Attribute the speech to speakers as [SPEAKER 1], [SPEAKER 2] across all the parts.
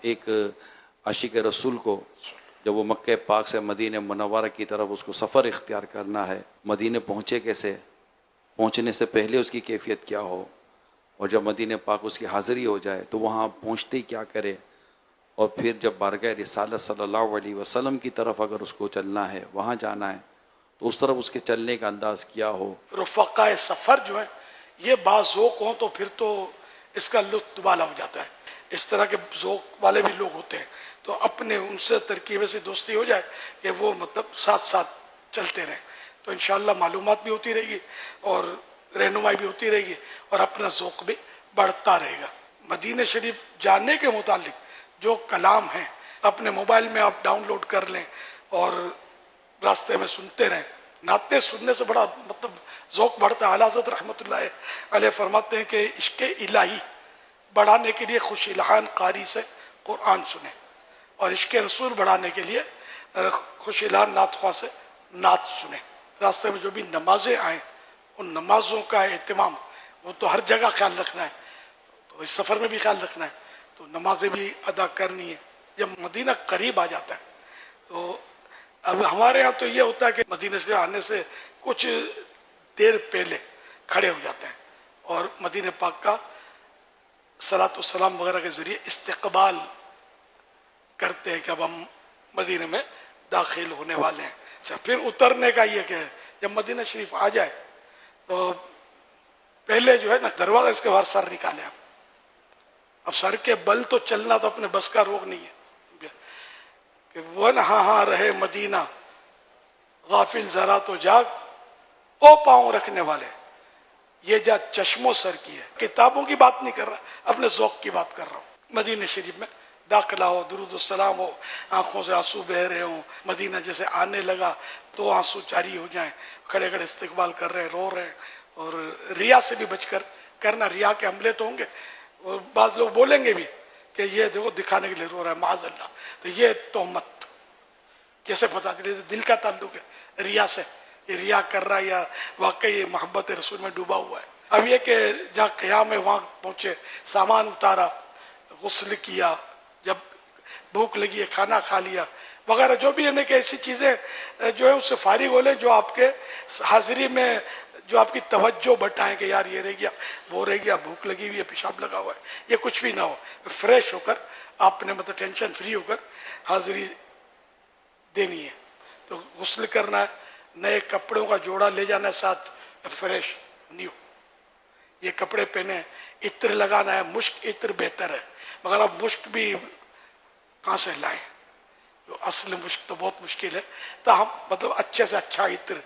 [SPEAKER 1] एक आशिक रसूल को जब वो मक्के पाक से मदीने मुनव्वरा की तरफ उसको सफ़र इख्तियार करना है, मदीने पहुँचे कैसे, पहुँचने से पहले उसकी कैफियत क्या हो, और जब मदीने पाक उसकी हाज़िरी हो जाए तो वहाँ पहुँचते ही क्या करे, और फिर जब बारगाह रिसालत सल्लल्लाहु अलैहि वसल्लम की तरफ अगर उसको चलना है, वहाँ जाना है, तो उस तरफ उसके चलने का अंदाज क्या हो।
[SPEAKER 2] रुफ़क़ा सफ़र जो है ये बाज़ौक़ हों तो फिर तो इसका लुत्फ़ दुबाला हो जाता है। इस तरह के ज़ौक़ वाले भी लोग होते हैं तो अपने उनसे तरकीब से दोस्ती हो जाए कि वो मतलब साथ साथ चलते रहें, तो इंशाअल्लाह मालूमात भी होती रहेगी और रहनुमाई भी होती रहेगी और अपना ज़ौक़ भी बढ़ता रहेगा। मदीने शरीफ जाने के मुतालिक जो कलाम हैं अपने मोबाइल में आप डाउनलोड कर लें और रास्ते में सुनते रहें। नाते सुनने से बड़ा मतलब ज़ौक़ बढ़ता है। आला हज़रत रहमतुल्लाह अलैह फरमाते हैं कि इश्क़े इलाही बढ़ाने के लिए खुश इल्हान कारी से कुरान सुने, और इश्क़े रसूल बढ़ाने के लिए खुश इल्हान नात ख्वां से नात सुने। रास्ते में जो भी नमाजें आएँ उन नमाजों का एहतमाम वो तो हर जगह ख्याल रखना है, तो इस सफ़र में भी ख्याल रखना है, तो नमाजें भी अदा करनी है। जब मदीना करीब आ जाता है तो अब हमारे यहाँ तो ये होता है कि मदीने से आने से कुछ देर पहले खड़े हो जाते हैं और मदीने पाक का सलातो सलाम वगैरह के ज़रिए इस्तकबाल करते हैं कि अब हम मदीने में दाखिल होने वाले हैं। अच्छा, फिर उतरने का ये कि जब मदीना शरीफ आ जाए तो पहले जो है ना दरवाज़ा इसके बाहर सर निकाले हम। अब सर के बल तो चलना तो अपने बस का रोग नहीं है कि वन हाँ रहे मदीना गाफिल जरा तो जाग, ओ पाँव रखने वाले ये जा चश्मों सर की है। किताबों की बात नहीं कर रहा, अपने ज़ौक़ की बात कर रहा हूँ। मदीने शरीफ में दाखिला हो, दुरूद सलाम हो, आंखों से आंसू बह रहे हों, मदीना जैसे आने लगा तो आंसू जारी हो जाएं, खड़े खड़े इस्तकबाल कर रहे हैं, रो रहे हैं, और रिया से भी बचकर करना। रिया के हमले तो होंगे और बाद लोग बोलेंगे भी कि ये देखो दिखाने के लिए रो रहा है माज़अल्लाह, तो ये तोहमत कैसे पता चले दिल का ताल्लुक है रिया से, ये रिया कर रहा है या वाकई मोहब्बत रसूल में डूबा हुआ है। अब ये कि जहाँ क़याम है वहाँ पहुँचे, सामान उतारा, गुस्ल किया, जब भूख लगी है खाना खा लिया वगैरह, जो भी है कि ऐसी चीज़ें जो है उससे फारिग हो लें जो आपके हाजिरी में जो आपकी तवज्जो बटाएं कि यार ये रह गया, वो रह गया, भूख लगी हुई है, पेशाब लगा हुआ है, ये कुछ भी ना हो। फ्रेश होकर आपने मतलब टेंशन फ्री होकर हाजिरी देनी है, तो गुस्ल करना है, नए कपड़ों का जोड़ा ले जाना है साथ, फ्रेश न्यू ये कपड़े पहने, इत्र लगाना है, मुश्क इत्र बेहतर है, मगर अब मुश्क भी कहाँ से लाएं, जो असल मुश्क तो बहुत मुश्किल है, तो हम मतलब अच्छे से अच्छा इत्र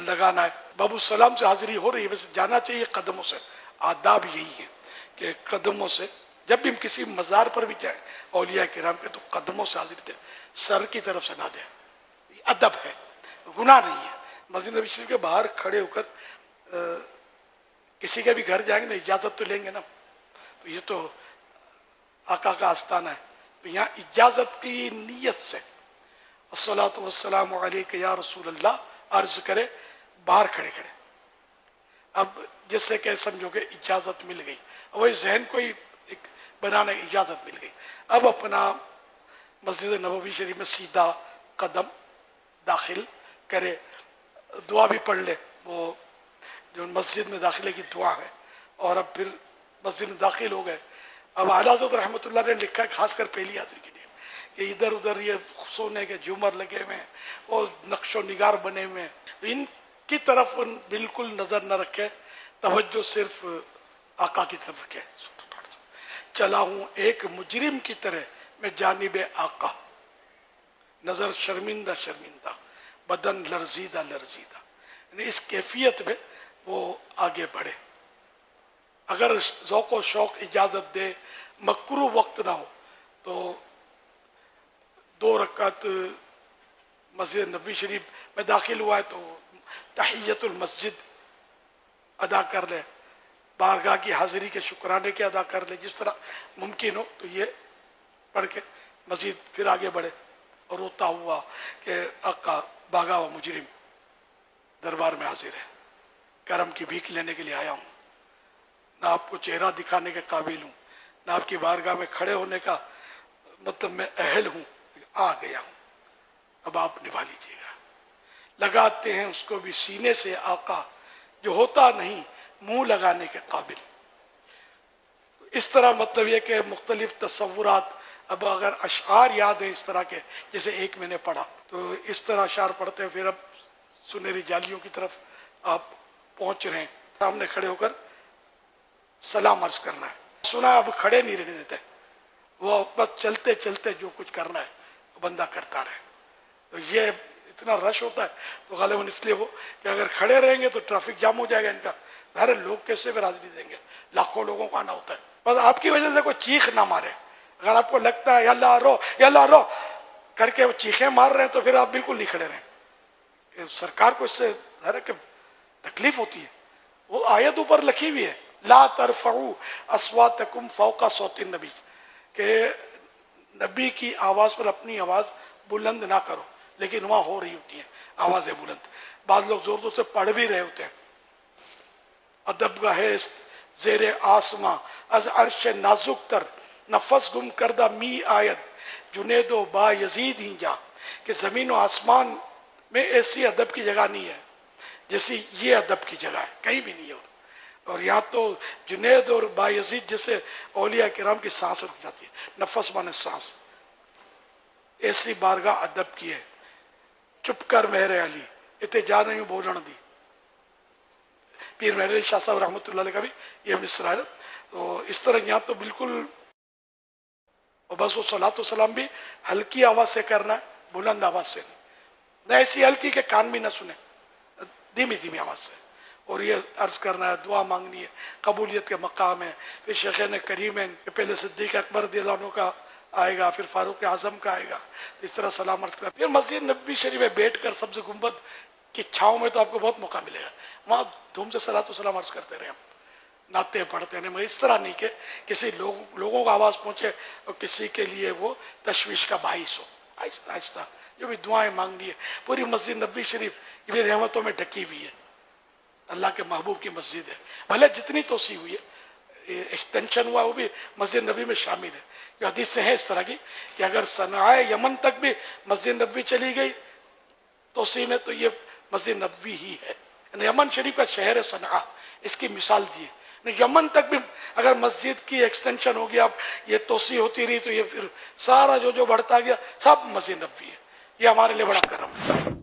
[SPEAKER 2] लगाना है। बाबू सलाम से हाजिरी हो रही है, वैसे जाना चाहिए कदमों से। आदाब यही है कि कदमों से जब भी हम किसी मज़ार पर भी जाए औलिया किराम के तो कदमों से हाजिरी दे, सर की तरफ से ना दे, अदब है, गुनाह नहीं है। मस्जिद नबी शरीफ के बाहर खड़े होकर किसी के भी घर जाएंगे ना इजाज़त तो लेंगे ना, तो ये तो आका का आस्थाना है, तो यहाँ इजाज़त की नीयत से अस्सलातु वस्सलामु अलैका या रसूल अल्लाह अर्ज करे बाहर खड़े खड़े। अब जिससे क्या समझोगे इजाज़त मिल गई, वही जहन को ही एक बनाने की इजाज़त मिल गई। अब अपना मस्जिद नबवी शरीफ में सीधा कदम दाखिल करे, दुआ भी पढ़ ले, वो जो मस्जिद में दाखिले की दुआ है, और अब फिर मस्जिद में दाखिल हो गए। अब आला हज़रत रहमतुल्लाह ने लिखा है खासकर पहली हाजिरी के लिए कि इधर उधर ये सोने के झूमर लगे हुए हैं और नक्शो निगार बने हुए हैं, इनकी तरफ बिल्कुल नज़र न रखे, तवज्जो सिर्फ आका की तरफ रखे। चला हूँ एक मुजरिम की तरह मैं जानिब आका, नज़र शर्मिंदा शर्मिंदा, बदन लर्जीदा लर्जीदा, इस कैफियत में वो आगे बढ़े। अगर ज़ौक़ व शौक़ इजाज़त दे, मकरूह वक्त ना हो, तो 2 रकात मस्जिद नबी शरीफ में दाखिल हुआ है तो तहियतुल मस्जिद अदा कर ले, बारगाह की हाजिरी के शुक्राने के अदा कर ले, जिस तरह मुमकिन हो तो ये पढ़ के मस्जिद फिर आगे बढ़े और रोता हुआ कि आका भागा हुआ मुजरिम दरबार में हाजिर है, करम की भीख लेने के लिए आया हूँ, ना आपको चेहरा दिखाने के काबिल हूँ, न आपकी बारगाह में खड़े होने का मतलब मैं अहल हूँ, आ गया हूँ, अब आप निभा लीजिएगा। लगाते हैं उसको भी सीने से आका, जो होता नहीं मुंह लगाने के काबिल। इस तरह मतलब ये कि मुख्तलिफ तस्वुरात, अब अगर अशार याद है इस तरह के, जैसे एक मैंने पढ़ा, तो इस तरह अशार पढ़ते हैं, फिर अब सुनहरी जालियों की तरफ आप पहुंच रहे हैं, सामने खड़े होकर सलाम अर्ज करना है। सुना अब खड़े नहीं रहने देते, वो बस चलते चलते जो कुछ करना है बंदा करता रहे। तो ये इतना रश होता है तो गालिबन इसलिए वो कि अगर खड़े रहेंगे तो ट्रैफिक जाम हो जाएगा इनका, सारे लोग कैसे भी हाजिरी देंगे, लाखों लोगों को आना होता है। बस आपकी वजह से कोई चीख ना मारे। अगर आपको लगता है अल्लाह रो करके वो चीखें मार रहे हैं तो फिर आप बिल्कुल नहीं खड़े रहें। सरकार को इससे तकलीफ होती है। वो आयत ऊपर लिखी हुई है, ला तरफऊ अस्वातकुम फौका सौति नबी, के नबी की आवाज पर अपनी आवाज बुलंद ना करो, लेकिन वहां हो रही होती है आवाजें बुलंद। बाद लोग जोर जोर से पढ़ भी रहे होते हैं, अदब गहे जेरे आसमा अज अर्श नाजुक तर नफस गुम करदा मी आयत जुनेदो बा यजीद ही जा, कि जमीन और आसमान में ऐसी अदब की जगह नहीं है जैसी ये अदब की जगह है, कहीं भी नहीं है। और यहाँ तो जुनेद और बा यजीद जैसे औलिया किराम की सांस रुक जाती है, नफस माने सांस। ऐसी बारगाह अदब की है। चुप कर मेरे अली इतने जा नहीं बोलन दी, पीर मेहर अली शाह साहब रहमतुल्लाह अलैह का भी ये मिसरा है। तो इस तरह यहाँ तो बिल्कुल, और बस वो सलातो सलाम भी हल्की आवाज से करना है, बुलंद आवाज से नहीं, न ऐसी हल्की के कान भी ना सुने, धीमी धीमी आवाज से। और ये अर्ज करना है, दुआ मांगनी है, कबूलियत के मकाम है। फिर शेखन करीम है, पहले सिद्दीक अकबर रज़ियल्लाहु का आएगा, फिर फारूक आजम का आएगा, इस तरह सलाम अर्ज करना। फिर मस्जिद नबवी शरीफ में बैठ कर सब्ज़ गुंबद की छाँव में तो आपको बहुत मौका मिलेगा, वहाँ धूम से सलातो सलाम अर्ज करते रहे, हम नाते पढ़ते हैं। मगर इस तरह नहीं कि किसी लोगों को आवाज़ पहुँचे और किसी के लिए वो तशवीश का बाइस हो। आहिस्ता आहिस्ता जो भी दुआएं मांगनी है, पूरी मस्जिद नबवी शरीफ ये भी रहमतों में ढकी हुई है, अल्लाह के महबूब की मस्जिद है। भले जितनी तोसी हुई है, एक्सटेंशन हुआ, वो भी मस्जिद नबी में शामिल है। जो हदीस से है इस तरह की कि अगर सनाए यमन तक भी मस्जिद नबवी चली गई तोसी में, तो ये मस्जिद नबवी ही है। यमन शरीफ का शहर है सना, इसकी मिसाल दी है। यमन तक भी अगर मस्जिद की एक्सटेंशन हो गया, अब ये तोसी होती रही, तो ये फिर सारा जो बढ़ता गया सब मस्जिद नबवी है। ये हमारे लिए बड़ा करम है।